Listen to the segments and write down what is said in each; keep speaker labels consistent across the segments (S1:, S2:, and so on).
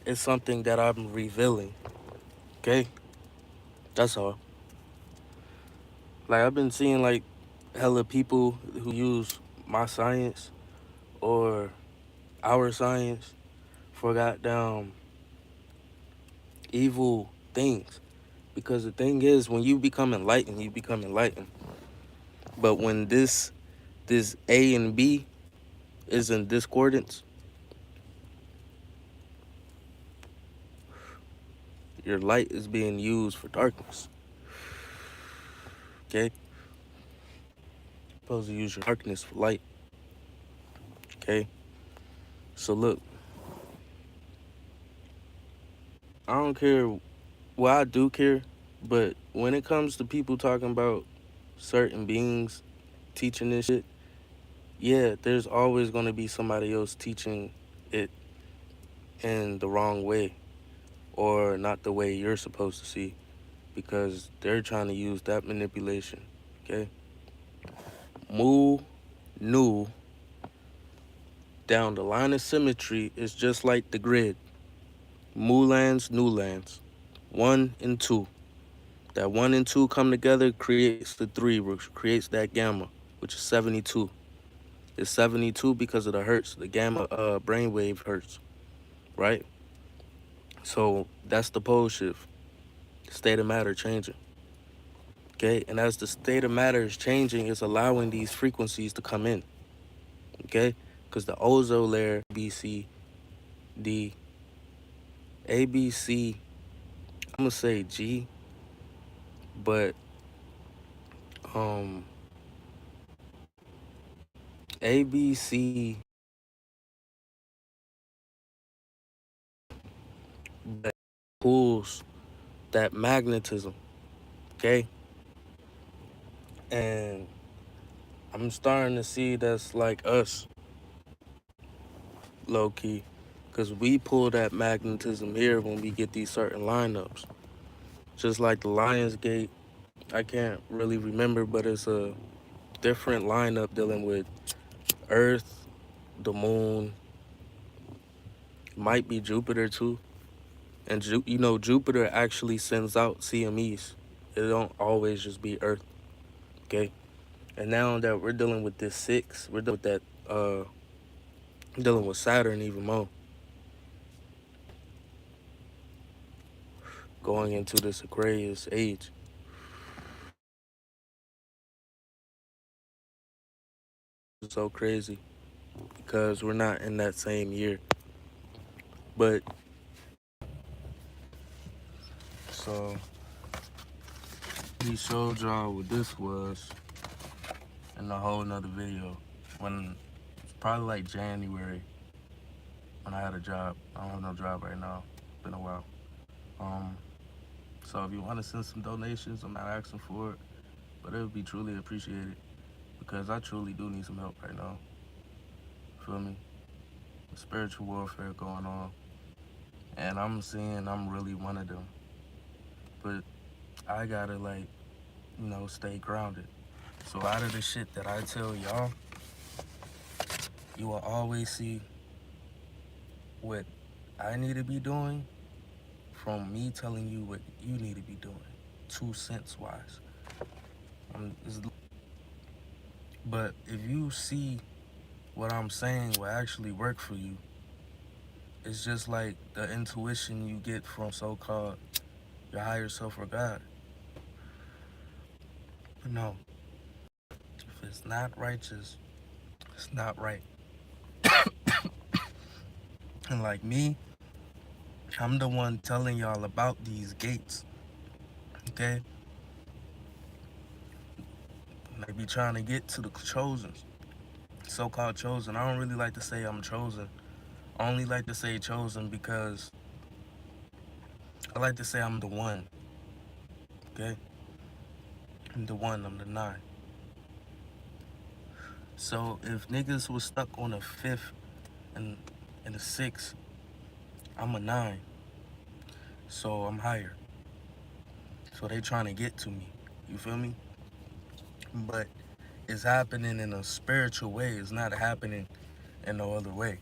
S1: It's something that I'm revealing. Okay? That's all. Like, I've been seeing, like, hella people who use my science or our science for goddamn evil things. Because the thing is, when you become enlightened, you become enlightened. But when this A and B is in discordance, your light is being used for darkness. Okay? You're supposed to use your darkness for light. Okay? So look, I don't care. Well, I do care, but when it comes to people talking about certain beings teaching this shit, yeah, there's always going to be somebody else teaching it in the wrong way or not the way you're supposed to see because they're trying to use that manipulation. Okay? Mu, Nu, down the line of symmetry is just like the grid. Mu lands, new lands. 1 and 2. That 1 and 2 come together, creates the 3, which creates that gamma, which is 72. It's 72 because of the hertz, the gamma brainwave hertz, right? So that's the pole shift, state of matter changing. Okay, and as the state of matter is changing, it's allowing these frequencies to come in. Okay, because the ozone layer, B, C, D, A, B, C, I'm gonna say G, but um, A, B, C, that pulls that magnetism. Okay, and I'm starting to see that's like us, low key, because we pull that magnetism here when we get these certain lineups. Just like the Lionsgate, I can't really remember, but it's a different lineup dealing with Earth, the Moon, might be Jupiter too. And Jupiter actually sends out CMEs. It don't always just be Earth. Okay. And now that we're dealing with this 6, we're dealing with that dealing with Saturn even more. Going into this Aquarius age. It's so crazy because we're not in that same year. But so he showed y'all what this was in a whole nother video. When it's probably like January when I had a job. I don't have no job right now. It's been a while. Um so if you want to send some donations, I'm not asking for it. But it would be truly appreciated because I truly do need some help right now. Feel me? Spiritual warfare going on. And I'm seeing I'm really one of them. But I gotta stay grounded. So out of the shit that I tell y'all, you will always see what I need to be doing from me telling you what you need to be doing, 2 cents wise. But if you see what I'm saying will actually work for you, it's just like the intuition you get from so-called your higher self or God. But no, if it's not righteous, it's not right. And like me, I'm the one telling y'all about these gates, okay? They be trying to get to the chosen, so-called chosen. I don't really like to say I'm chosen. I only like to say chosen because I like to say I'm the one, okay? I'm the one, I'm the 9. So if niggas was stuck on a 5th and a 6th, I'm a 9. So I'm higher. So they trying to get to me. You feel me? But it's happening in a spiritual way. It's not happening in no other way.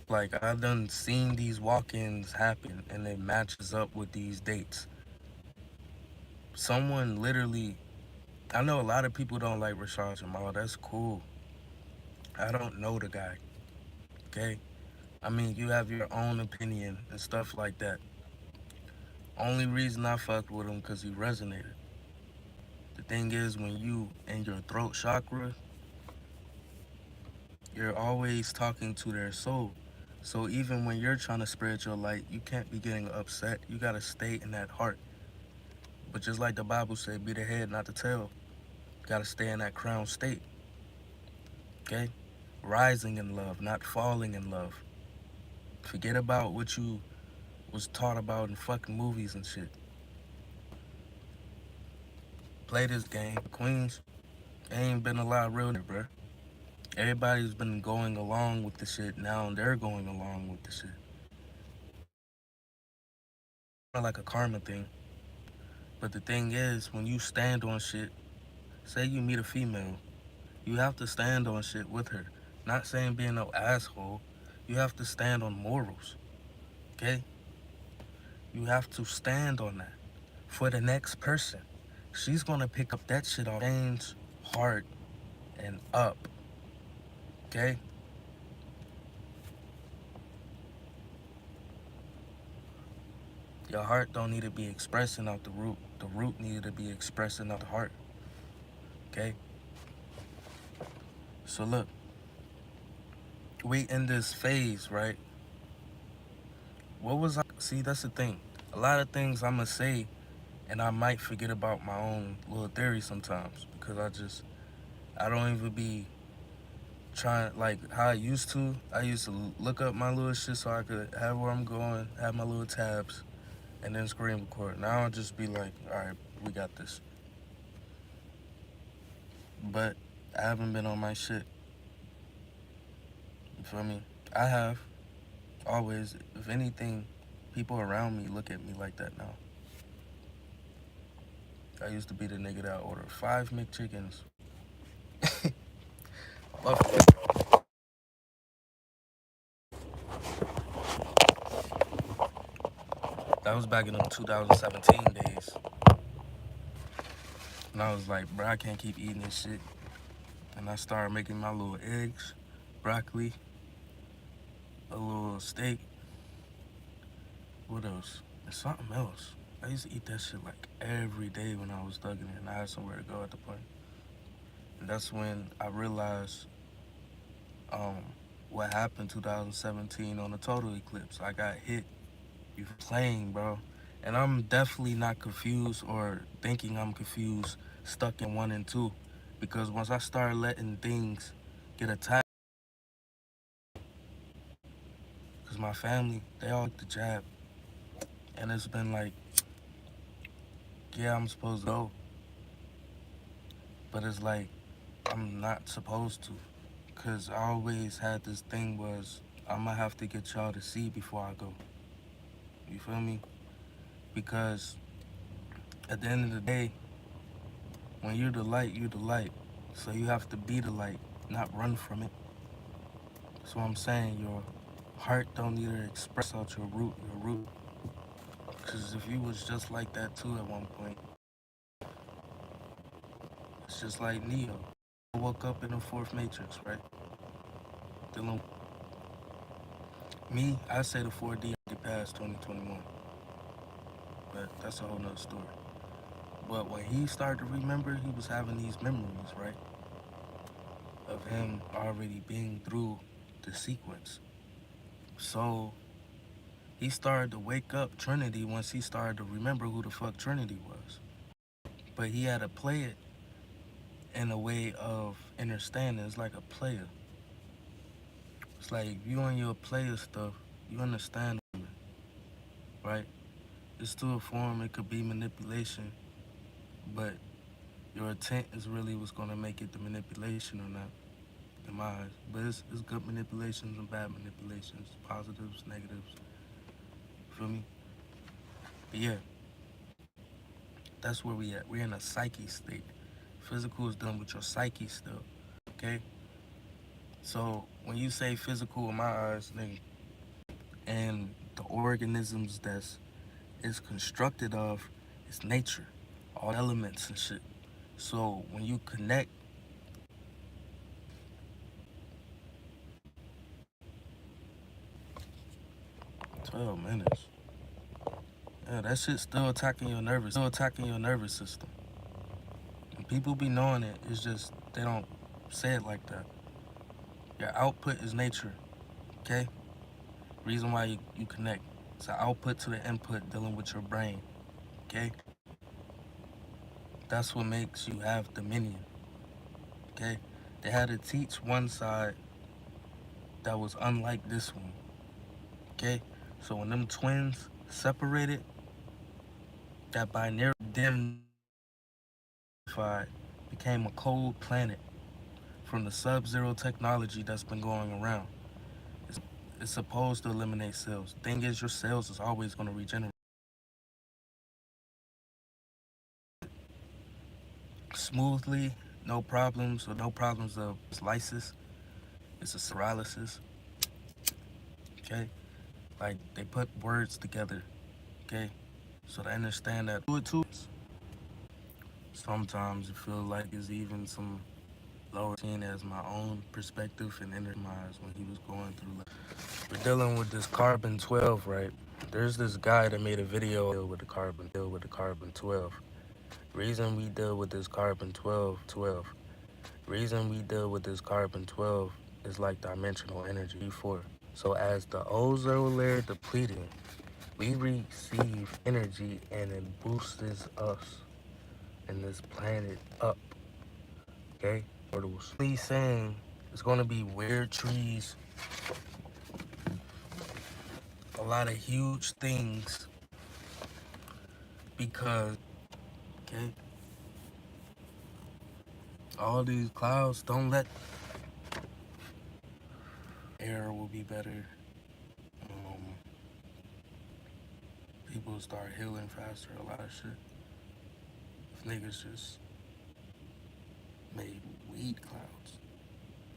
S1: Like, I done seen these walk-ins happen and it matches up with these dates. Someone literally, I know a lot of people don't like Rashad Jamal. That's cool. I don't know the guy, okay? I mean, you have your own opinion and stuff like that. Only reason I fucked with him because he resonated. The thing is, when you in your throat chakra, you're always talking to their soul. So even when you're trying to spread your light, you can't be getting upset. You gotta stay in that heart. But just like the Bible said, be the head, not the tail. You gotta stay in that crown state. Okay? Rising in love, not falling in love. Forget about what you was taught about in fucking movies and shit. Play this game. Queens, ain't been a lot real there, bruh. Everybody's been going along with the shit. Now they're going along with the shit. Not like a karma thing. But the thing is, when you stand on shit, say you meet a female, you have to stand on shit with her. Not saying being no asshole. You have to stand on morals. Okay? You have to stand on that. For the next person, she's gonna pick up that shit off Jane's heart and up. Okay? Your heart don't need to be expressing out the root. The root needed to be expressing out the heart. Okay? So look, we in this phase, right? What was I? See, that's the thing. A lot of things I'ma say, and I might forget about my own little theory sometimes because I don't even be trying like how I used to. I used to look up my little shit so I could have where I'm going, have my little tabs, and then screen record. Now I'll just be like, all right, we got this. But I haven't been on my shit. You feel me? I have always. If anything, people around me look at me like that now. I used to be the nigga that ordered 5 McChickens. That was back in the 2017 days. And I was like, bro, I can't keep eating this shit. And I started making my little eggs, broccoli, a little steak. What else? And something else. I used to eat that shit like every day when I was thugging it and I had somewhere to go at the point. And that's when I realized um, what happened 2017 on the total eclipse. I got hit. You playing, bro. And I'm definitely not confused or thinking I'm confused, stuck in 1 and 2. Because once I started letting things get attacked, because my family, they all took the jab. And it's been like, yeah, I'm supposed to go. But it's like, I'm not supposed to. Because I always had this thing was, I'm going to have to get y'all to see before I go. You feel me? Because at the end of the day, when you're the light, you're the light. So you have to be the light, not run from it. So I'm saying your heart don't need to express out your root. Because if you was just like that too at one point, it's just like Neo. I woke up in the fourth matrix, right? Me, I say the 4D already passed 2021. But that's a whole nother story. But when he started to remember, he was having these memories, right? Of him already being through the sequence. So he started to wake up Trinity once he started to remember who the fuck Trinity was. But he had to play it in a way of understanding. It's like a player. It's like if you on your player stuff, you understand it, right? It's to a form, it could be manipulation, but your intent is really what's gonna make it the manipulation or not, in my eyes. But it's good manipulations and bad manipulations, positives, negatives. Feel me? But yeah, that's where we at. We're in a psyche state. Physical is done with your psyche still. Okay? So when you say physical in my eyes, nigga, and the organisms that's is constructed of is nature, all the elements and shit. So when you connect, 12 minutes. Yeah, that shit's still attacking your nervous system. And people be knowing it. It's just they don't say it like that. Your output is nature. Okay? Reason why you connect. It's an output to the input dealing with your brain. Okay? That's what makes you have dominion. Okay? They had to teach one side that was unlike this one. Okay? So when them twins separated, that binary dim became a cold planet from the sub-zero technology that's been going around. It's, it's supposed to eliminate cells. Thing is, your cells is always going to regenerate smoothly, no problems or no problems of lysis. It's a paralysis. Okay, like they put words together. Okay, so they understand that. Do it too. Sometimes it feels like it's even some lower seen as my own perspective and inner minds when he was going through. We're dealing with this carbon 12, right? There's this guy that made a video with the carbon 12. Reason we deal with this carbon 12. Reason we deal with this carbon 12 is like dimensional energy 4. So as the ozone layer depleting, we receive energy and it boosts us and this planet up. Okay? He's saying it's gonna be weird trees, a lot of huge things because okay, all these clouds don't let air will be better. Um, People start healing faster, a lot of shit. If niggas just made weed clouds.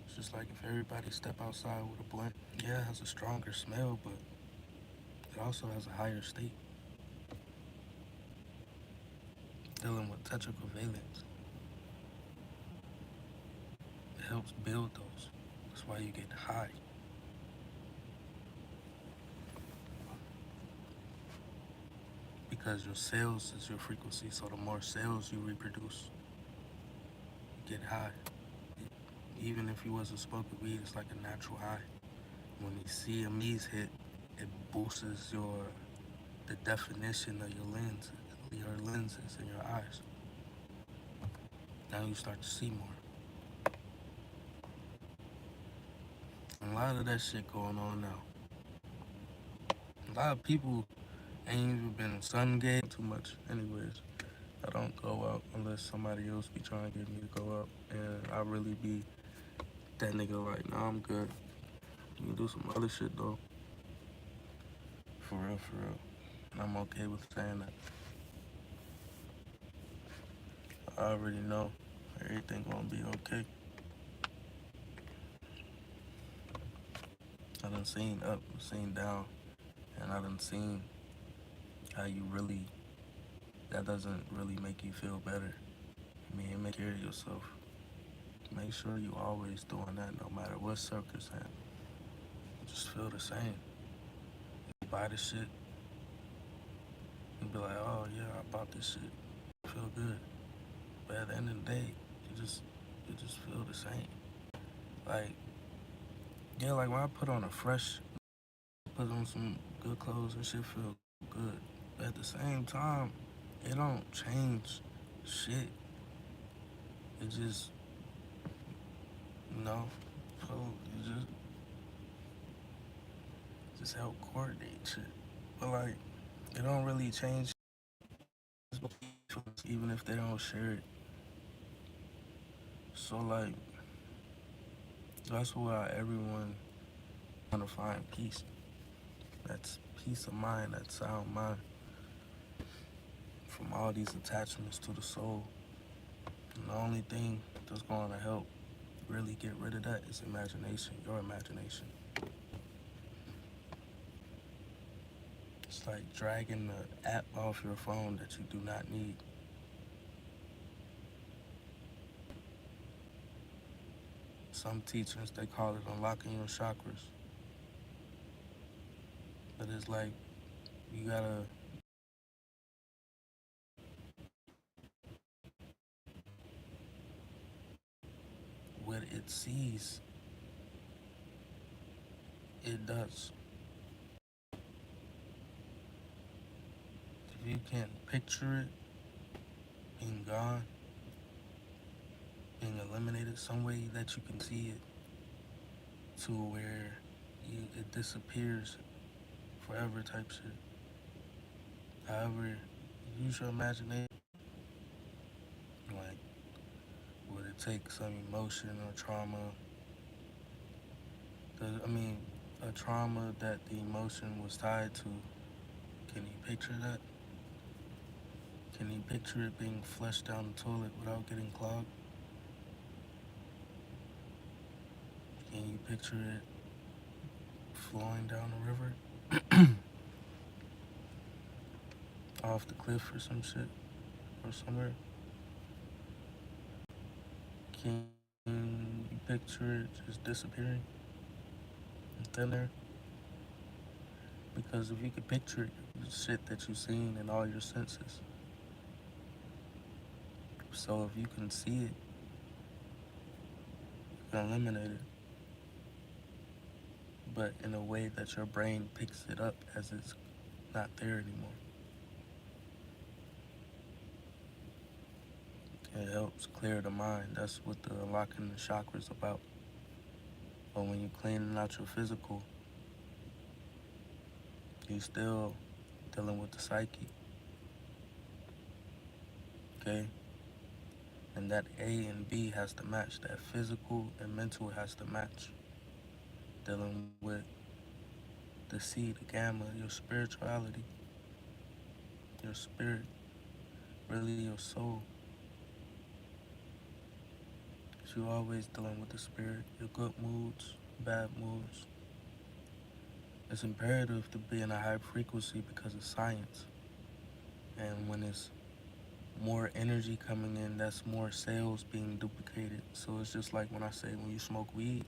S1: It's just like if everybody step outside with a blunt, yeah, it has a stronger smell, but it also has a higher state. Dealing with tetracovalence, it helps build those. That's why you get high. Because your cells is your frequency, so the more cells you reproduce, you get high. Even if you wasn't smoking weed, it's like a natural high. When you see CMEs hit, it boosts the definition of your lenses in your eyes. Now you start to see more. And a lot of that shit going on now. A lot of people ain't even been sun gazing too much. Anyways, I don't go out unless somebody else be trying to get me to go out, and I really be that nigga like, nah, I'm good. You can do some other shit though. For real, for real. And I'm okay with saying that. I already know everything gonna be okay. I done seen up, seen down, and I done seen how you really, that doesn't really make you feel better. I mean, make care of yourself. Make sure you always doing that no matter what circumstance. Just feel the same. You buy the shit, you be like, oh yeah, I bought this shit. Feel good. But at the end of the day, you just feel the same. Like, yeah, like when I put on put on some good clothes and shit feel good. But at the same time, it don't change shit. It just, you know, so you just help coordinate shit. But like, it don't really change even if they don't share it. So like, that's why everyone trying to find peace. That's peace of mind, that sound mind from all these attachments to the soul. And the only thing that's going to help really get rid of that is imagination, your imagination. It's like dragging the app off your phone that you do not need. Some teachers, they call it unlocking your chakras. But it's like, you gotta what it sees, it does. If you can't picture it being gone, being eliminated, some way that you can see it to where it disappears forever type shit. However, use your imagination. Like, would it take some emotion or trauma? I mean, a trauma that the emotion was tied to. Can you picture that? Can you picture it being flushed down the toilet without getting clogged? Can you picture it flowing down the river? Off the cliff or some shit? Or somewhere? Can you picture it just disappearing in thin air? Because if you could picture it, the shit that you've seen in all your senses. So if you can see it, you can eliminate it. But in a way that your brain picks it up as it's not there anymore. It helps clear the mind. That's what the unlocking the chakras is about. But when you're cleaning out your physical, you're still dealing with the psyche. Okay? And that A and B has to match. That physical and mental has to match. Dealing with the C, the gamma, your spirituality, your spirit, really your soul. You're always dealing with the spirit, your good moods, bad moods. It's imperative to be in a high frequency because of science. And when it's more energy coming in, that's more cells being duplicated. So it's just like when I say when you smoke weed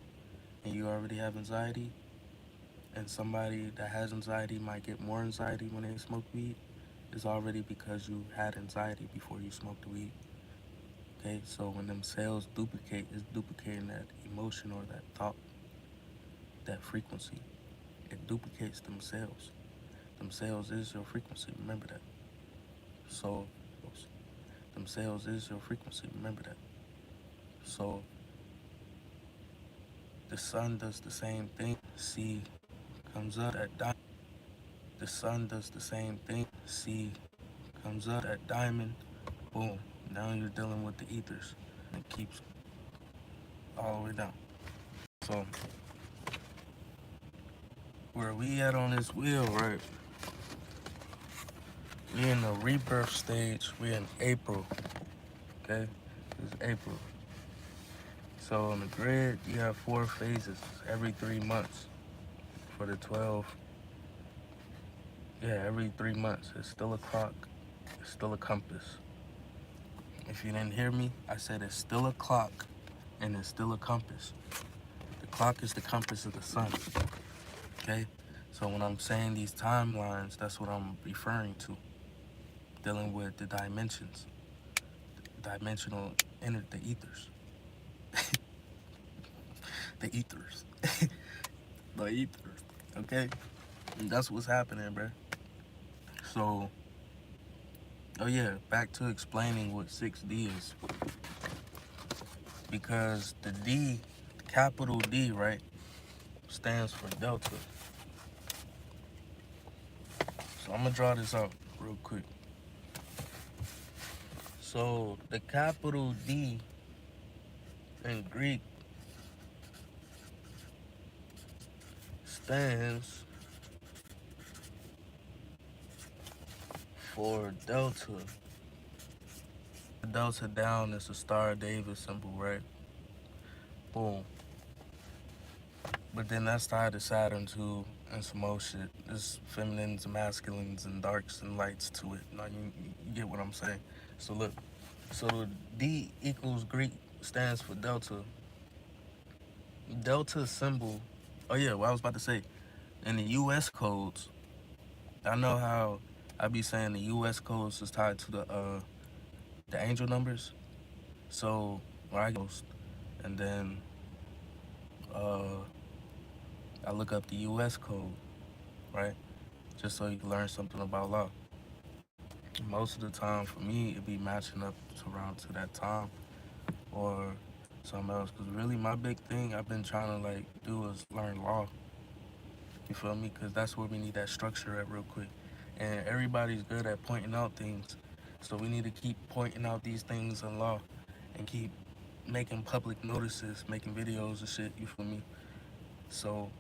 S1: and you already have anxiety, and somebody that has anxiety might get more anxiety when they smoke weed, it's already because you had anxiety before you smoked the weed. Okay, so when them cells duplicate, it's duplicating that emotion or that thought, that frequency. It duplicates them cells. Them cells is your frequency, remember that. So, them cells is your frequency, remember that. So, the sun does the same thing. C comes up at diamond. The sun does the same thing. C comes up at diamond. Boom. Now you're dealing with the ethers. It keeps all the way down. So, where we at on this wheel, right? We in the rebirth stage. We in April. Okay? This is April. So on the grid, you have 4 phases every 3 months for the 12. Yeah, every 3 months. It's still a clock. It's still a compass. If you didn't hear me, I said it's still a clock and it's still a compass. The clock is the compass of the sun. Okay? So when I'm saying these timelines, that's what I'm referring to. Dealing with the dimensions. Dimensional the ethers. The ethers. The ethers. Okay? And that's what's happening, bro. So, oh yeah, back to explaining what 6D is. Because the D, capital D, right, stands for Delta. So I'm gonna draw this out real quick. So the capital D in Greek stands for Delta. The Delta down is a Star of David symbol, right? Boom. But then that's tied to Saturn too, and some more shit. There's feminines, masculines, and darks and lights to it. Now you get what I'm saying. So look, so the D equals Greek stands for delta. Delta symbol. Oh yeah, what I was about to say. In the U.S. codes, I know how I be saying the U.S. codes is tied to the angel numbers. So when I go and then uh, I look up the U.S. code, right? Just so you can learn something about law. Most of the time, for me, it be matching up to around to that time or something else. Cause really, my big thing I've been trying to like do is learn law. You feel me? Cause that's where we need that structure at real quick. And everybody's good at pointing out things, so we need to keep pointing out these things in law and keep making public notices, making videos and shit. You feel me? So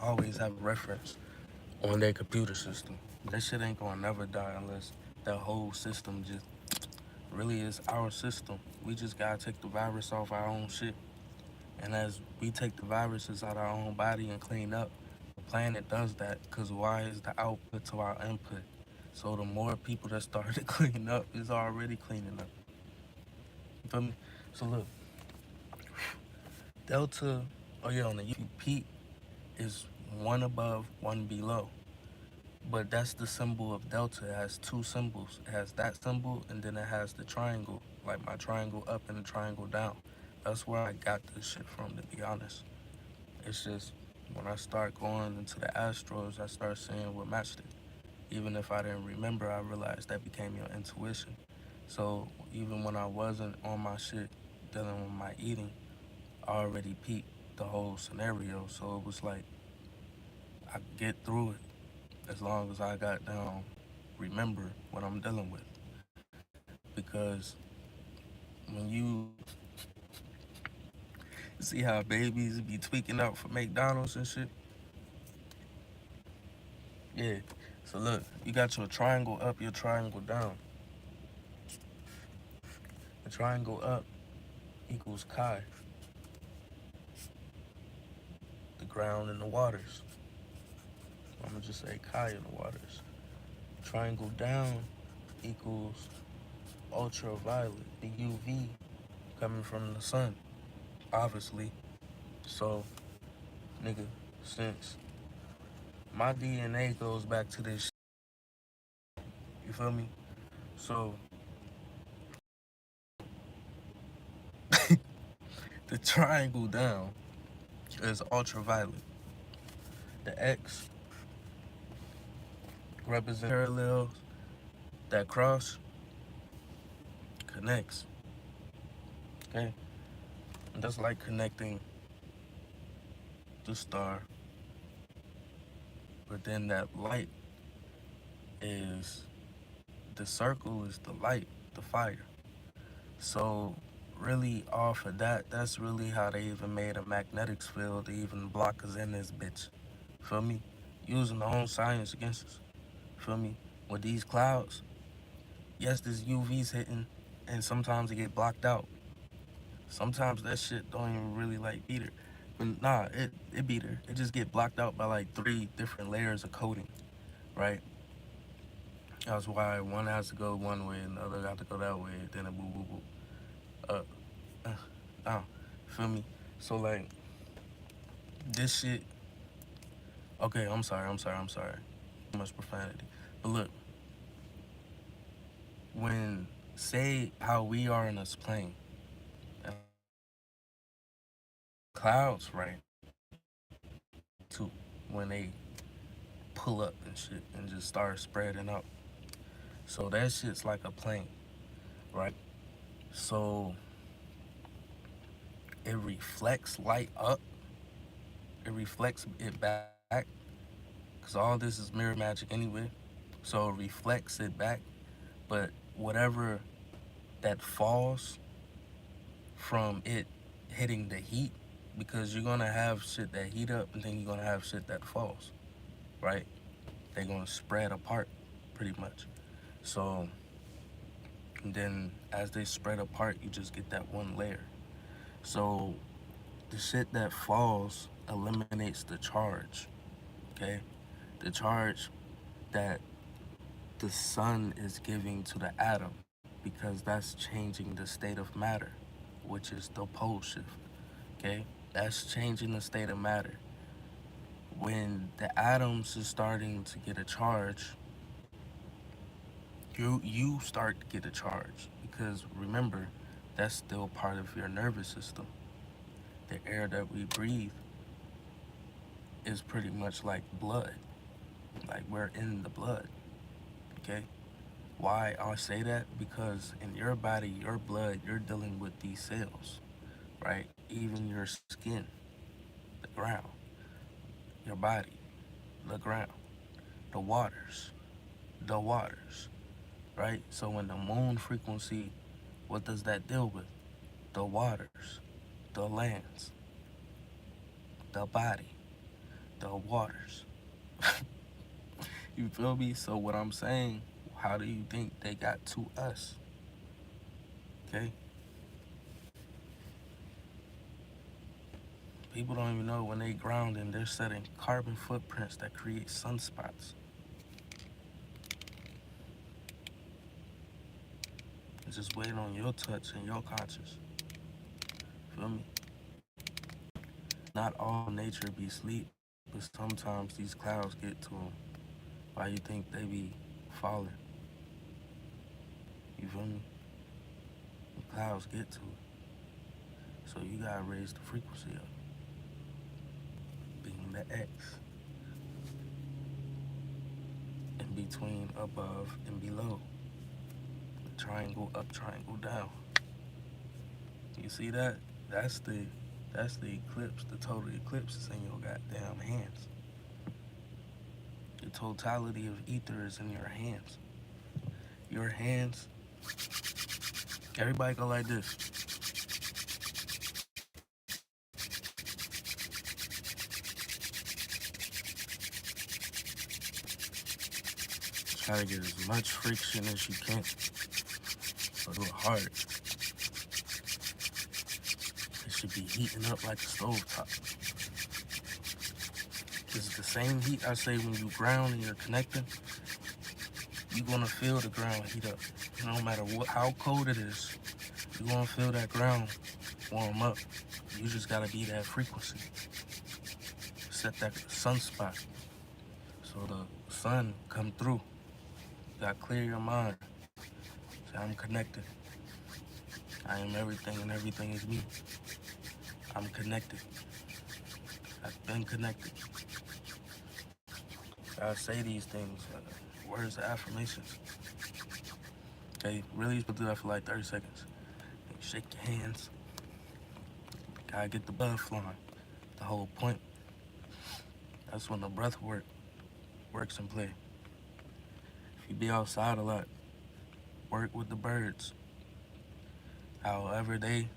S1: always have a reference on their computer system. That shit ain't gonna never die unless that whole system just really is our system. We just gotta take the virus off our own shit. And as we take the viruses out of our own body and clean up, the planet does that because Y is the output to our input. So the more people that start to clean up is already cleaning up. You feel me? So look, delta, oh yeah, on the UP is one above, one below. But that's the symbol of delta. It has two symbols. It has that symbol and then it has the triangle, like my triangle up and the triangle down. That's where I got this shit from, to be honest. It's just when I start going into the astros, I start seeing what matched it. Even if I didn't remember, I realized that became your intuition. So even when I wasn't on my shit dealing with my eating, I already peeped the whole scenario. So it was like I could get through it as long as I got down, remember what I'm dealing with. Because when you see how babies be tweaking out for McDonald's and shit, yeah. So look, you got your triangle up, your triangle down. The triangle up equals Chi, the ground and the waters. I'm gonna just say Chi in the waters. Triangle down equals ultraviolet, the UV coming from the sun, obviously. So, nigga, since my DNA goes back to this, you feel me? So, the triangle down is ultraviolet. The X represents parallels. That cross connects. Okay? And that's like connecting the star. But then that light is the circle is the light, the fire. So really off of that, that's really how they even made a magnetics field to even block us in this bitch. Feel me? Using the own science against us. Feel me? With these clouds, yes, this UV's hitting, and sometimes it get blocked out. Sometimes that shit don't even really like beat her. But nah, it beat her. It just get blocked out by like 3 different layers of coating, right? That's why one has to go one way and the other got to go that way. Then it boo boo boo. Uh, uh, feel me? So like this shit. Okay, I'm sorry. Too much profanity. But look, when say how we are in this plane, clouds, right? Too, when they pull up and shit and just start spreading out. So that shit's like a plane, right? So it reflects light up. It reflects it back. Cause all this is mirror magic anyway. So it reflects it back. But whatever that falls from it hitting the heat, because you're gonna have shit that heat up and then you're gonna have shit that falls, right? They're gonna spread apart pretty much. So and then as they spread apart, you just get that one layer. So the shit that falls eliminates the charge. okay? The charge that the sun is giving to the atom, because that's changing the state of matter, which is the pole shift, okay? That's changing the state of matter. When the atoms is starting to get a charge, you start to get a charge, because remember, that's still part of your nervous system. The air that we breathe is pretty much like blood, like we're in the blood, okay? Why I say that? Because in your body, your blood, you're dealing with these cells, right? Even your skin, the ground, your body, the ground, the waters, the waters, right? So when the moon frequency, what does that deal with? The waters, the lands, the body, the waters. You feel me? So what I'm saying, how do you think they got to us? Okay? People don't even know when they grounding, they're setting carbon footprints that create sunspots. It's just waiting on your touch and your conscious. Feel me? Not all nature be sleep, but sometimes these clouds get to them. Why you think they be falling? You feel me? The clouds get to it. So you gotta raise the frequency up. Being the X. In between above and below. The triangle up, triangle down. You see that? That's the eclipse. The total eclipse is in your goddamn hands. The totality of ether is in your hands. Your hands. Everybody go like this. Try to get as much friction as you can. But do it hard. It should be heating up like a stove top. This is the same heat I say when you ground and you're connecting. You're gonna feel the ground heat up. No matter how cold it is, you're gonna feel that ground warm up. You just gotta be that frequency. Set that sunspot. So the sun come through. You gotta clear your mind. Say, I'm connected. I am everything and everything is me. I'm connected. I've been connected. Gotta say these things, words of affirmations. Okay, really, you're supposed to do that for like 30 seconds. Shake your hands. Gotta get the blood flowing. The whole point. That's when the breath works in play. If you be outside a lot, work with the birds. However they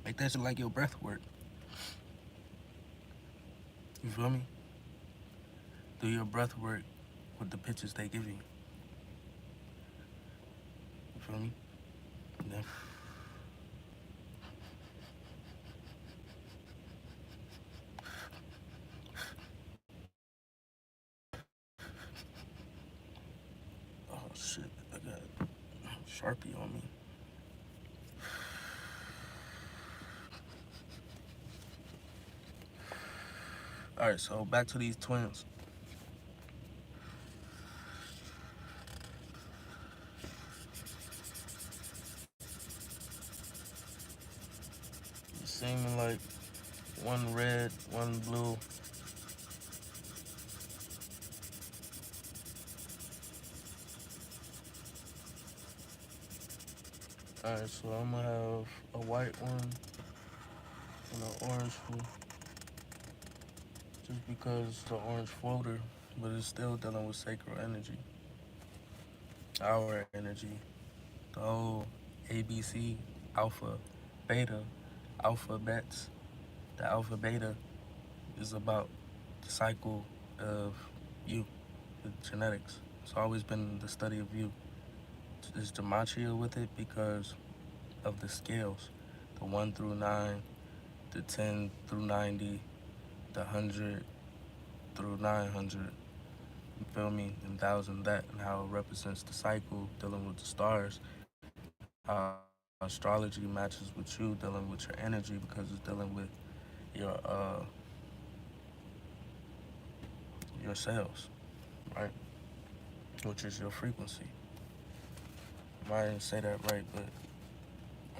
S1: make that shit like your breath work. You feel me? Do your breath work with the pitches they give you. You feel me? Yeah. Oh shit, I got Sharpie on me. Alright, so back to these twins. It's seeming like one red, one blue. Alright, so I'm gonna have a white one and an orange one. Just because the orange floater, but it's still dealing with sacred energy. Our energy. The whole ABC, alpha, beta, alphabets. The alpha beta is about the cycle of you, the genetics. It's always been the study of you. There's gematria with it because of the scales. the 1 through 9, the 10 through 90, the 100 through 900. You feel me? And 1,000 that, and how it represents the cycle dealing with the stars, how astrology matches with you dealing with your energy because it's dealing with your your cells, right? Which is your frequency. I didn't say that right, but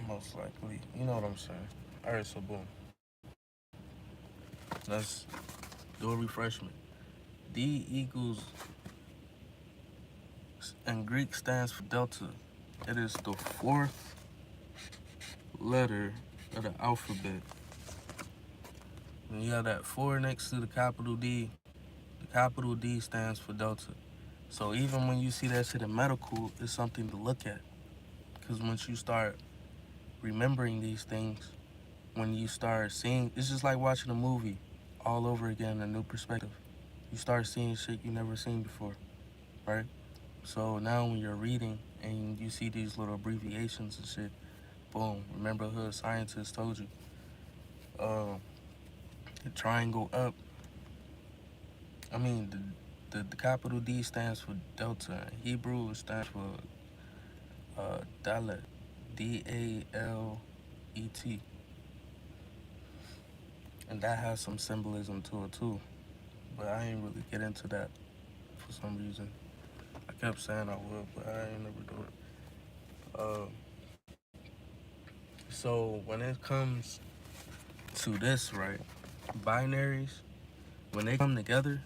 S1: most likely, you know what I'm saying. All right, so boom. Let's do a refreshment. D equals, in Greek, stands for delta. It is the fourth letter of the alphabet. When you have that 4 next to the capital D stands for delta. So even when you see that shit in medical, it's something to look at. Because once you start remembering these things, when you start seeing, it's just like watching a movie all over again in a new perspective. You start seeing shit you never seen before, right? So now when you're reading and you see these little abbreviations and shit, boom, remember hood scientists told you, uh, the triangle up, I mean, the capital D stands for delta. In Hebrew, it stands for dalet, Dalet. And that has some symbolism to it too. But I ain't really get into that for some reason. I kept saying I would, but I ain't never do it. So when it comes to this, right, binaries, when they come together,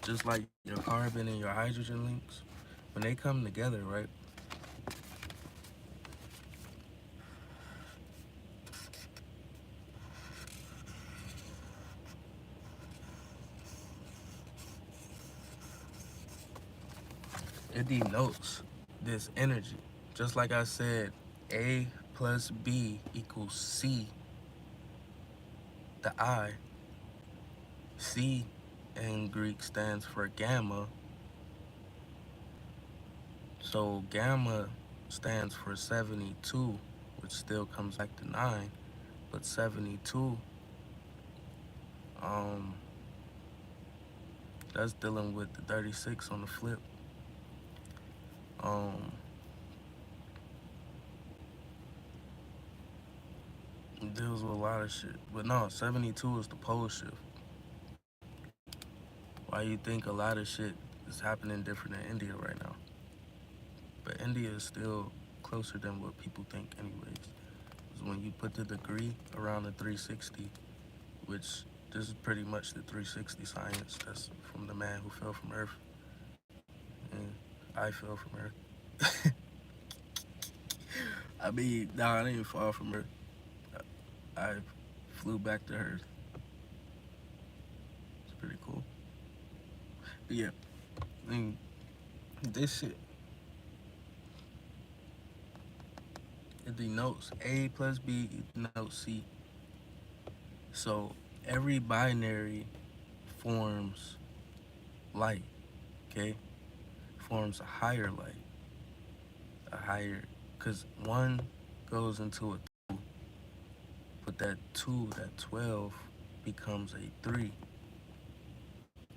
S1: just like your carbon and your hydrogen links, when they come together, right, it denotes this energy. Just like I said, A plus B equals C, the I. C in Greek stands for gamma. So gamma stands for 72, which still comes back to 9. But 72, um, that's dealing with the 36 on the flip. Um, it deals with a lot of shit. But no, 72 is the pole shift. Why you think a lot of shit is happening different in India right now? But India is still closer than what people think anyways. Because when you put the degree around the 360, which this is pretty much the 360 science, that's from the man who fell from Earth. And I fell from Earth. I mean, nah, I didn't fall from Earth. I flew back to Earth. It's pretty cool. But yeah, I mean, this shit, it denotes A plus B denotes C. So every binary forms light, okay? Forms a higher light, a higher, because one goes into a 2, but that 2, that 12, becomes a 3.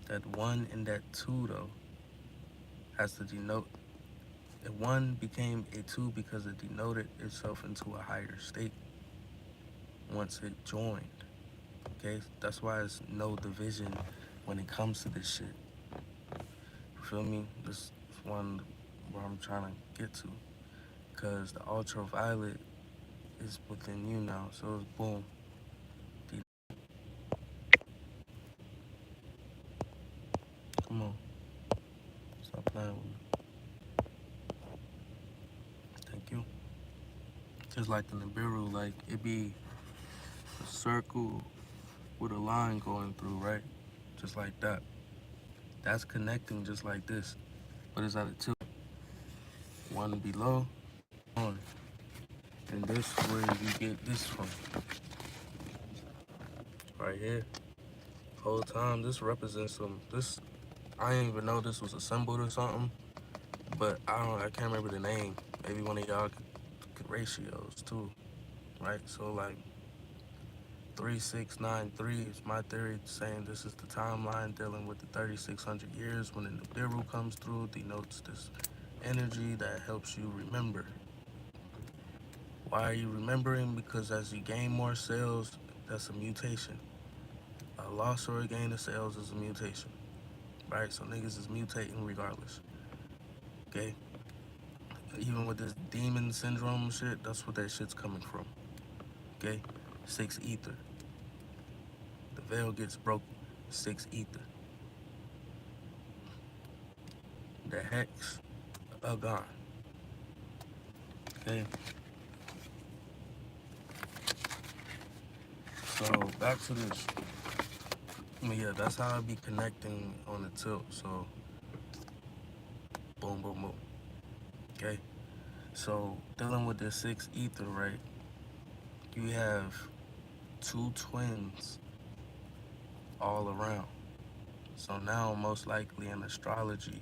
S1: That 1 and that 2, though, has to denote, the 1 became a 2 because it denoted itself into a higher state once it joined, okay? That's why there's no division when it comes to this shit. You feel me? This is one where I'm trying to get to. Because the ultraviolet is within you now. So it's boom. Come on. Stop playing with me. Thank you. Just like the Nibiru, like it be a circle with a line going through, right? Just like that. That's connecting just like this. But it's at a tilt. One below, on. And this is where you get this from. Right here. Whole time this represents this I didn't even know this was a symbol or something. But I can't remember the name. Maybe one of y'all could ratios too. right? So like 3693 is my theory, saying this is the timeline dealing with the 3600 years. When the Nibiru comes through, denotes this energy that helps you remember. Why are you remembering? Because as you gain more cells, that's a mutation. A loss or a gain of cells is a mutation, right? So niggas is mutating regardless, okay? Even with this demon syndrome shit, that's what that shit's coming from, okay? 6 ether. The veil gets broken. 6 ether. The hex are gone, okay? So back to this. Yeah, that's how I be connecting on the tilt. So boom, boom, boom. Okay. So dealing with the 6 ether, right? You have 2 twins all around. So now most likely in astrology,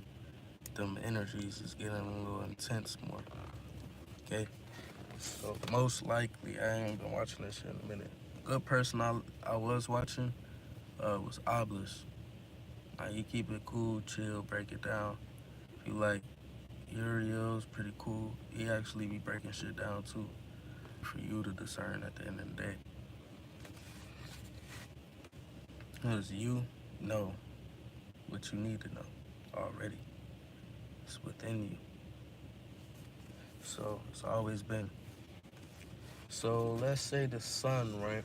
S1: them energies is getting a little intense more. Okay. So most likely, I ain't been watching this shit in a minute. A good person I was watching was Obelisk. Like, he keep it cool, chill, break it down. If you like Uriel's pretty cool. He actually be breaking shit down too, for you to discern at the end of the day. Because you know what you need to know already. It's within you. So it's always been. So let's say the sun, right?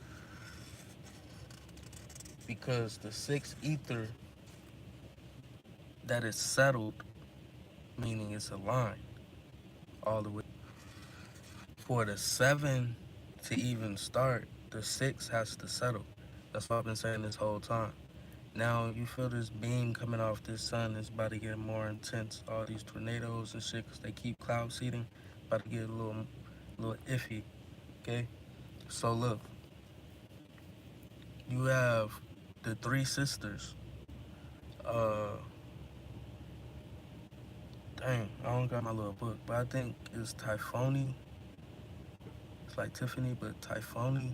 S1: Because the 6 ether that is settled, meaning it's aligned all the way. For the 7 to even start, the 6 has to settle. That's what I've been saying this whole time. Now you feel this beam coming off this sun is about to get more intense. All these tornadoes and shit, because they keep cloud seeding, about to get a little iffy. Okay, so look, you have the 3 sisters. Dang, I don't got my little book, but I think it's Typhony. It's like Tiffany, but Typhony.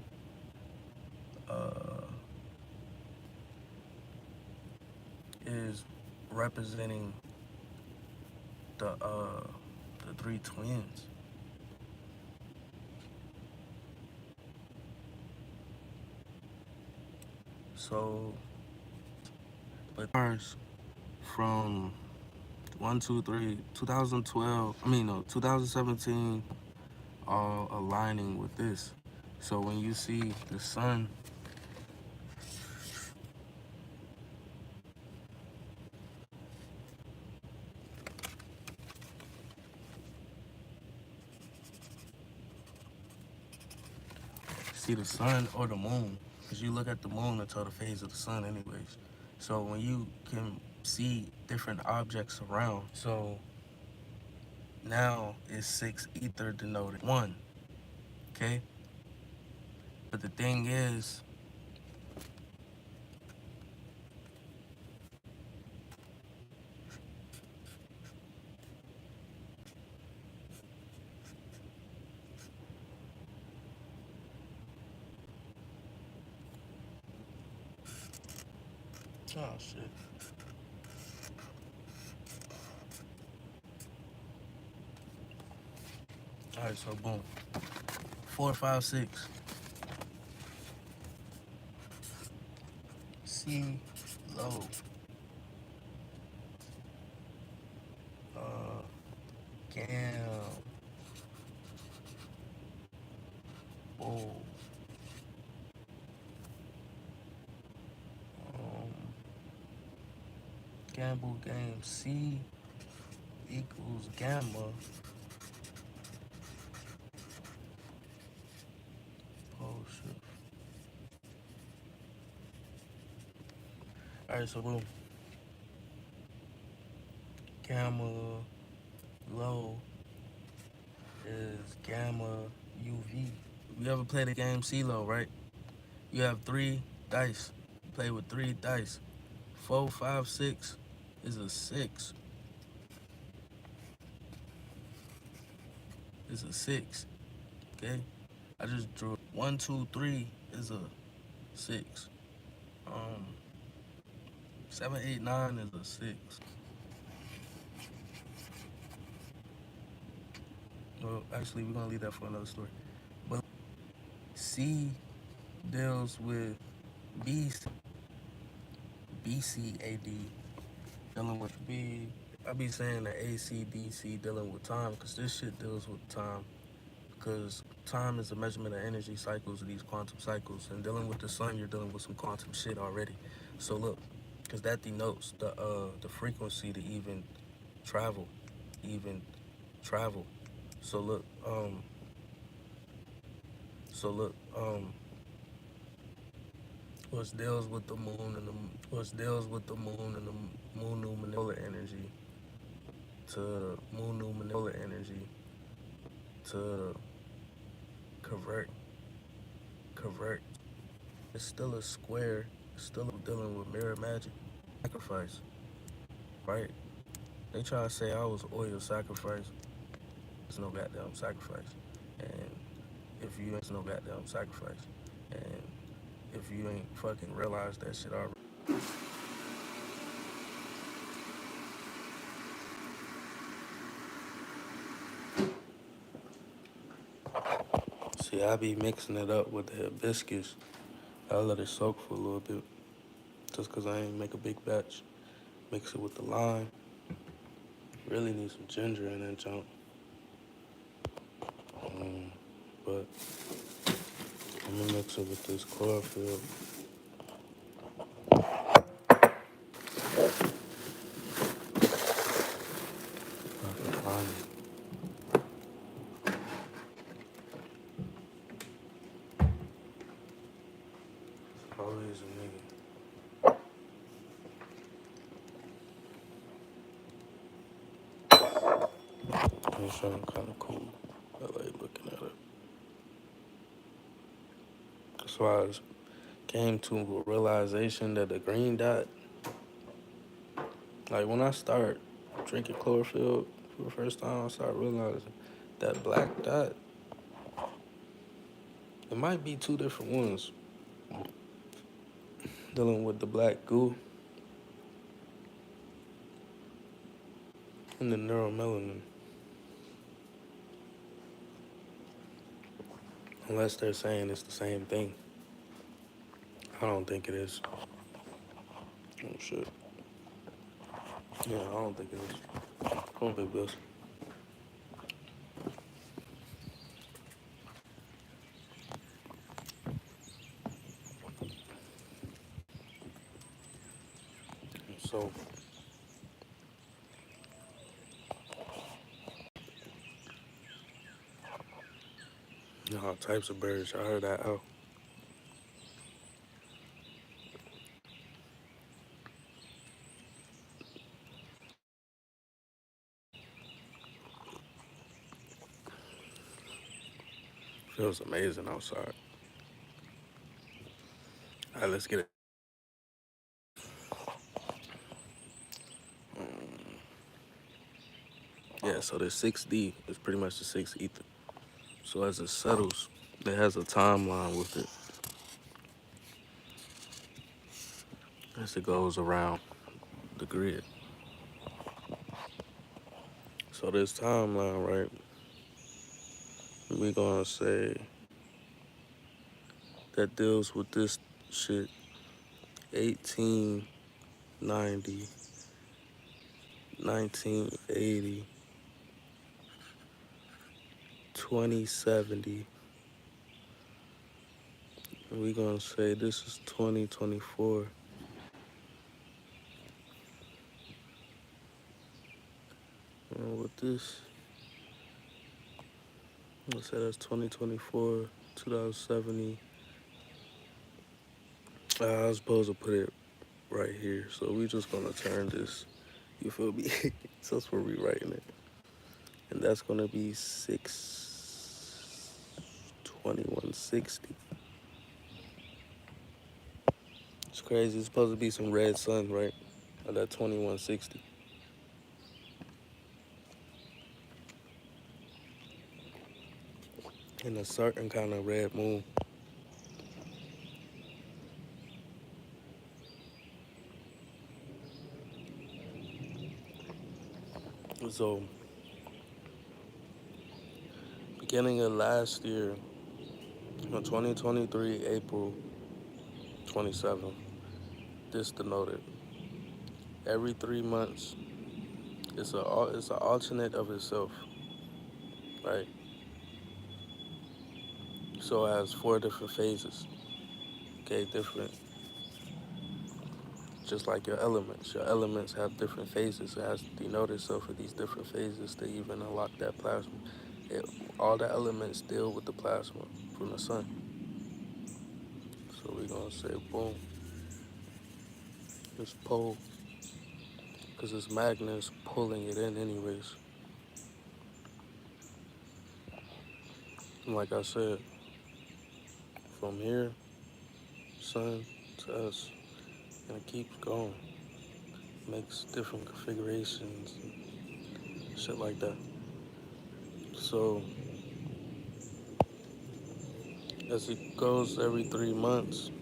S1: Uh, is representing the 3 twins. So, but from 1, 2, 3, 2012. I mean no, 2017, all aligning with this. So when you see the sun, see the sun or the moon, because you look at the moon to tell the phase of the sun, anyways. So when you can see different objects around, so now is 6 ether denoted 1, okay? But the thing is, oh shit. All right, so boom, 4, 5, 6. C low. Gam. Oh. Gamble game C equals gamma. Oh shit. Alright, so boom. Gamma low is gamma UV. You ever play the game CeeLo, right? You have 3 dice. You play with 3 dice. 4, 5, 6 is a 6. It's a 6. Okay? I just drew 1, 2, 3 is a 6. 7, 8, 9 is a 6. Well, actually, we're gonna leave that for another story. But C deals with BCAD dealing with B. I be saying the ACDC dealing with time because this shit deals with time. Because time is a measurement of energy cycles of these quantum cycles, and dealing with the sun, you're dealing with some quantum shit already. So look, because that denotes the frequency to even travel, even travel. So look, so look, which deals with the moon and the moon new manipulator energy to moon new manipulator energy to convert. It's still a square. It's still dealing with mirror magic. Sacrifice, right? They try to say I was oil sacrifice. There's no goddamn sacrifice. And if you ain't no goddamn sacrifice, and if you ain't fucking realized that shit already. See, I be mixing it up with the hibiscus. I let it soak for a little bit, just cause I ain't make a big batch. Mix it with the lime. Really need some ginger in that junk. But I'm gonna mix it with this chlorophyll. I can find it. Always a nigga. It's sounding kind of cool. I like looking at it. That's why I came to a realization that the green dot, like when I start drinking chlorophyll for the first time, I start realizing that black dot, it might be two different ones. Dealing with the black goo and the neuromelanin. Unless they're saying it's the same thing. I don't think it is. Oh shit. Yeah, I don't think it is. Come on, big bills. So, you know, all types of birds. I heard that out. Feels amazing outside. All right, let's get it. Yeah, so the 6D is pretty much the 6th ether. So as it settles, it has a timeline with it as it goes around the grid. So this timeline, right, we're gonna say that deals with this shit 1890, 1980, 2070. And we're gonna say this is 2024. And with this, let's say that's 2024, 2070. I was supposed to put it right here. So we just gonna turn this, you feel me? So that's where we rewriting it. And that's gonna be 6/21/60. It's crazy. It's supposed to be some red sun, right? Of that 2160. in a certain kind of red moon. So, beginning of last year, on 2023, April 27th, this denoted every 3 months, it's an alternate of itself, right? So it has 4 different phases, okay, different, just like your elements. Your elements have different phases. It has to denote itself for these different phases to even unlock that plasma. It, all the elements deal with the plasma from the sun. So we're gonna say, boom, this pole, because this magnet is pulling it in anyways. And like I said, from here, sun to us, and it keeps going. Makes different configurations and shit like that. So as it goes every 3 months,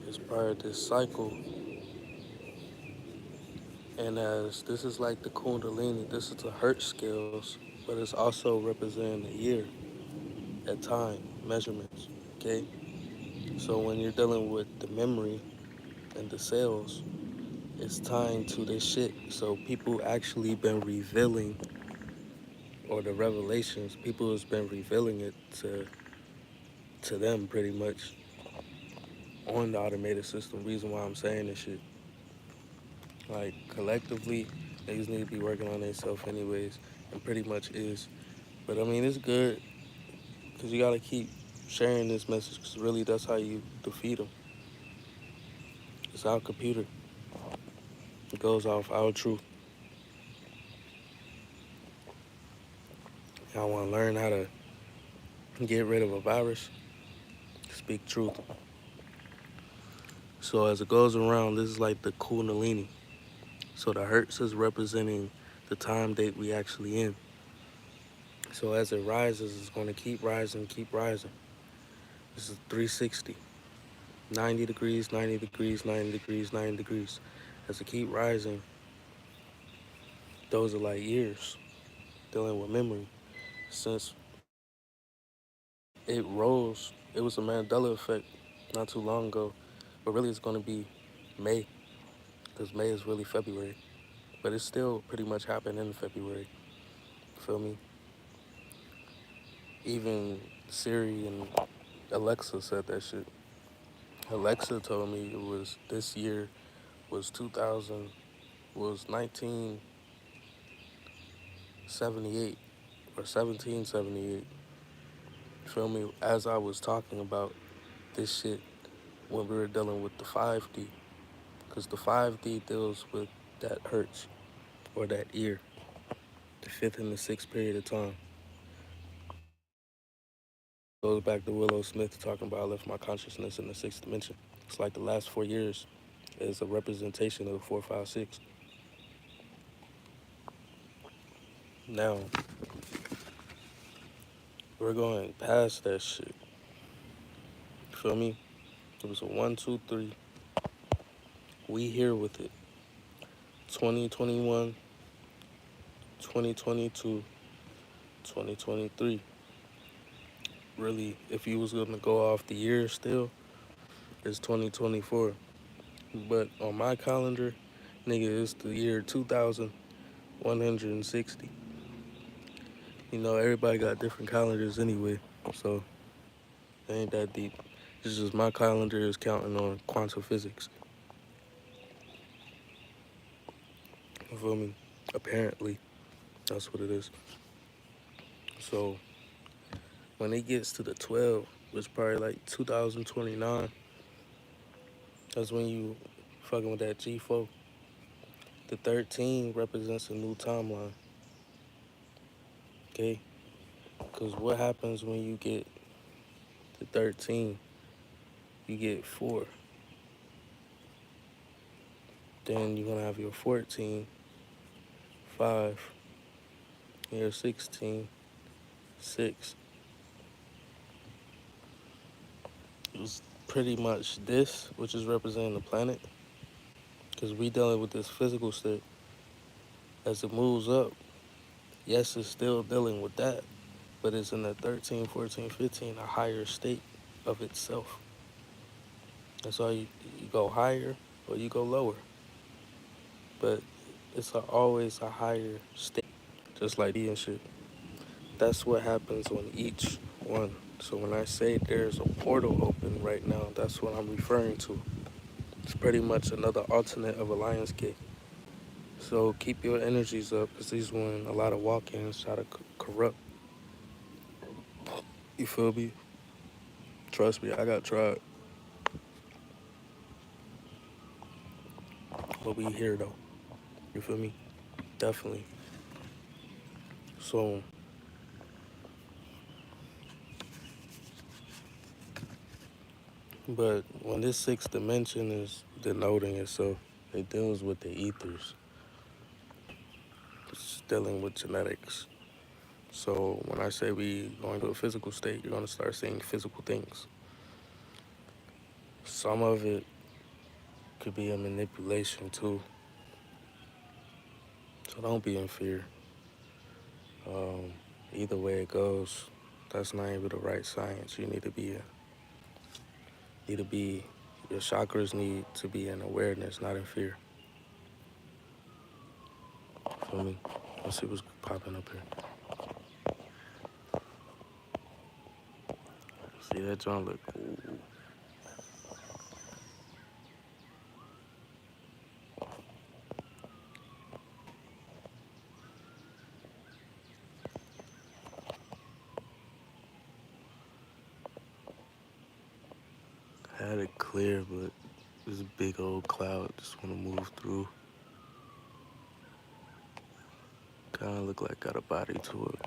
S1: it's part of this cycle. And as this is like the Kundalini, this is the Hertz scales, but it's also representing the year at time measurements. Okay? So when you're dealing with the memory and the cells, it's tying to this shit. So people actually been revealing, or the revelations, people has been revealing it to them pretty much on the automated system. Reason why I'm saying this shit. Like collectively, niggas need to be working on themselves anyways, and pretty much is. But I mean, it's good because you gotta keep sharing this message because really that's how you defeat them. It's our computer. It goes off our truth. Y'all want to learn how to get rid of a virus? Speak truth. So as it goes around, this is like the Kundalini. So the Hertz is representing the time date we actually in. So as it rises, it's going to keep rising, keep rising. This is 360. 90 degrees, 90 degrees, 90 degrees, 90 degrees. As it keep rising, those are like years dealing with memory. Since it rose, it was a Mandela effect not too long ago. But really it's going to be May, because May is really February. But it's still pretty much happened in February. Feel me? Even Siri and Alexa said that shit. Alexa told me it was this year was 2000, was 1978 or 1778. Feel me? As I was talking about this shit when we were dealing with the 5D, because the 5D deals with that hertz or that ear, the fifth and the sixth period of time. Goes back to Willow Smith talking about I left my consciousness in the sixth dimension. It's like the last 4 years is a representation of the 456. Now, we're going past that shit. You feel me? It was a 1, 2, 3. We here with it. 2021, 2022, 2023. Really, if you was gonna go off the year still, it's 2024. But on my calendar, nigga, it's the year 2160. You know, everybody got different calendars anyway, so it ain't that deep. It's just my calendar is counting on quantum physics. You feel me? Apparently, that's what it is. So when it gets to the 12, which probably like 2029, that's when you fucking with that G4. The 13 represents a new timeline, okay? Because what happens when you get the 13? You get 4. Then you're gonna have your 14, 5, and your 16, 6. it's pretty much this, which is representing the planet, because we dealing with this physical state. As it moves up, yes, it's still dealing with that, but it's in the 13, 14, 15, a higher state of itself. That's why you go higher or you go lower. But it's always a higher state, just like E and shit. That's what happens on each one. So when I say there's a portal open right now, that's what I'm referring to. It's pretty much another alternate of a Lion's Gate. So keep your energies up, because these when a lot of walk-ins try to corrupt. You feel me? Trust me, I got tried. But we here though. You feel me? Definitely. So but when this sixth dimension is denoting itself, it deals with the ethers. It's dealing with genetics. So when I say we going to a physical state, you're gonna start seeing physical things. Some of it could be a manipulation too. So don't be in fear. Either way it goes, that's not even the right science. You need to be your chakras need to be in awareness, not in fear. Feel me? Let's see what's popping up here. See that John look. Ooh. I had it clear, but this big old cloud just want to move through. Kind of look like got a body to it.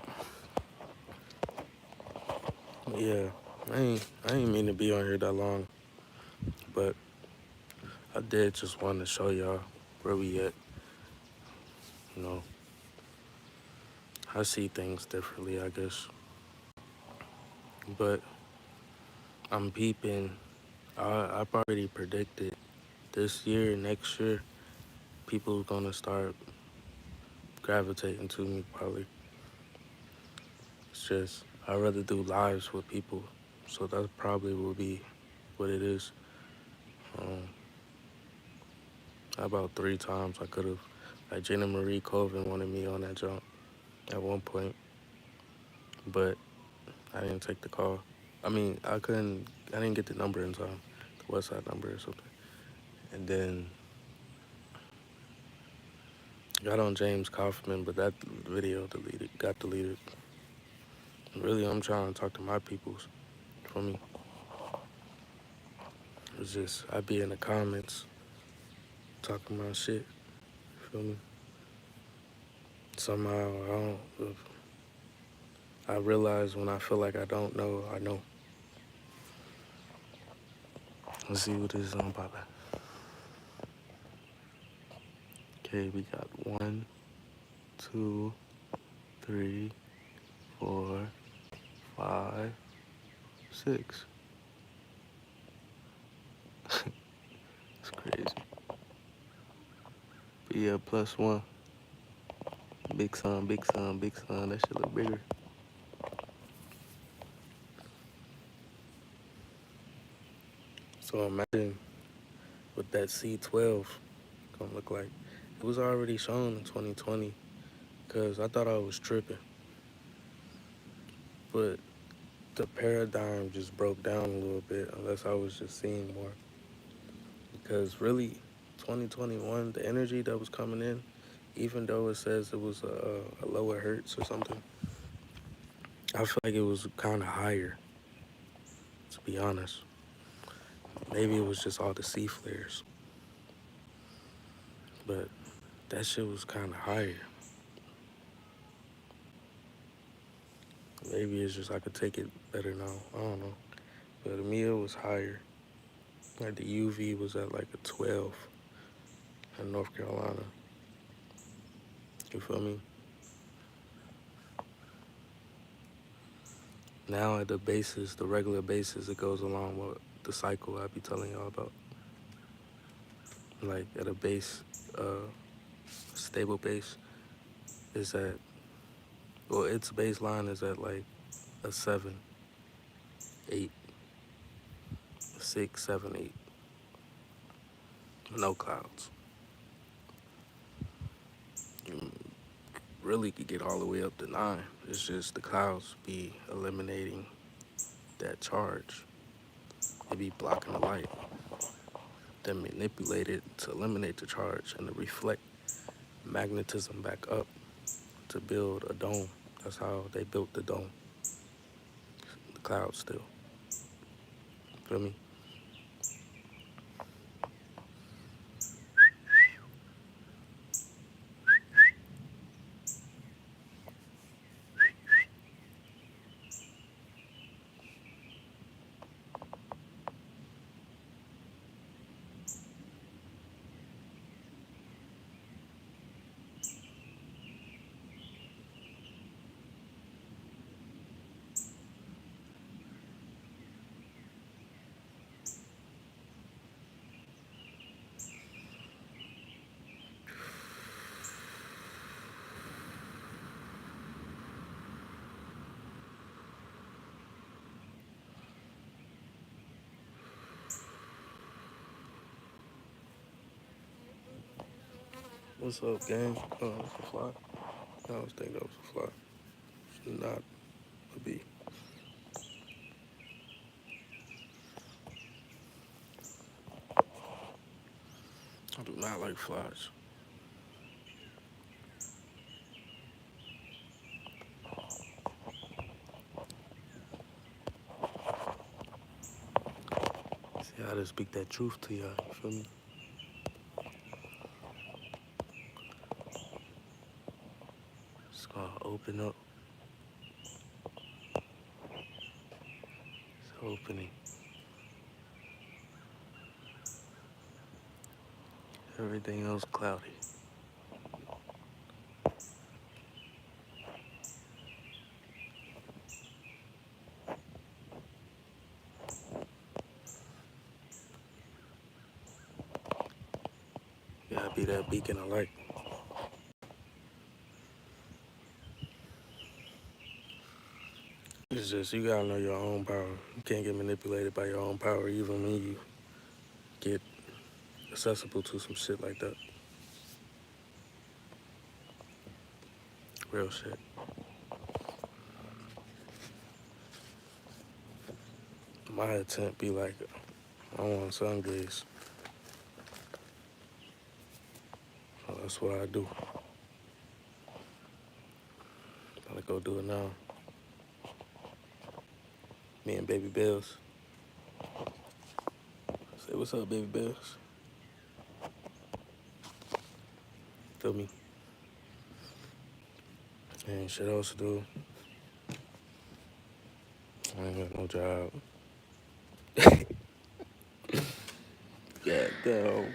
S1: Yeah, I ain't mean to be on here that long, but I did just want to show y'all where we at. You know, I see things differently, I guess. But I'm peeping. I've already predicted this year, next year, people gonna start gravitating to me probably. It's just, I'd rather do lives with people. So that probably will be what it is. About 3 times I could have, like Jenna Marie Colvin wanted me on that jump at one point, but I didn't take the call. I mean, I didn't get the number in time, the Westside number or something. And then got on James Kaufman, but that video got deleted. Really, I'm trying to talk to my peoples for me. It's just, I be in the comments talking my shit, feel me? Somehow, I realize when I feel like I don't know, I know. Let's see what this is on, Papa. Okay, we got 1, 2, 3, 4, 5, 6. It's crazy. But yeah, +1. Big sun, big sun, big sun. That shit look bigger. So imagine what that C12 gonna look like. It was already shown in 2020, because I thought I was tripping. But the paradigm just broke down a little bit, unless I was just seeing more. Because really, 2021, the energy that was coming in, even though it says it was a lower hertz or something, I feel like it was kind of higher, to be honest. Maybe it was just all the C flares. But that shit was kind of higher. Maybe it's just I could take it better now. I don't know. But to me, it was higher. Like the UV was at like a 12 in North Carolina. You feel me? Now at the basis, the regular basis, it goes along with the cycle I be telling y'all about. Like at a base, stable base is at, well, its baseline is at like a 7, 8, 6, 7, 8. No clouds. You really could get all the way up to 9. It's just the clouds be eliminating that charge. They be blocking the light. Then manipulate it to eliminate the charge and to reflect magnetism back up to build a dome. That's how they built the dome. The clouds still. Feel me? What's up, gang? Oh, it's a fly. I always think that was a fly. It's not a bee. I do not like flies. See, I just speak that truth to y'all. You feel me? It's gonna open up. It's opening. Everything else cloudy. You gotta be that beacon of light. It's just, you gotta know your own power. You can't get manipulated by your own power, even when you get accessible to some shit like that. Real shit. My attempt be like, I want sun gaze. So that's what I do. Gotta go do it now. Me and Baby Bells. Say what's up, Baby Bells. Feel me? Ain't shit else to do. I ain't got no job. Goddamn.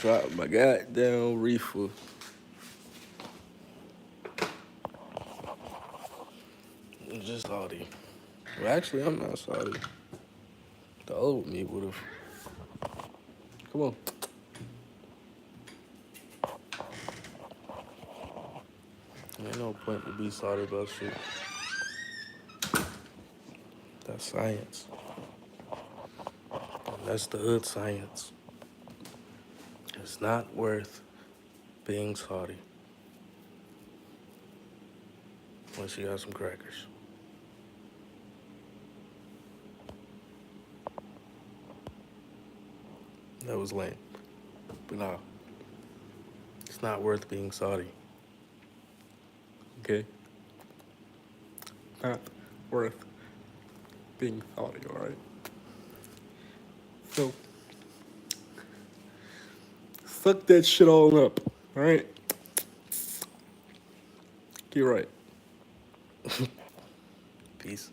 S1: Drop my goddamn reefer. I'm just salty. Well, actually, I'm not salty. The old me would've. Come on. Ain't no point to be salty about shit. That's science. And that's the hood science. It's not worth being salty. Unless you got some crackers. That was lame. But nah. It's not worth being salty. Okay? Not worth being salty, alright? So, suck that shit all up, alright? Get right. Peace.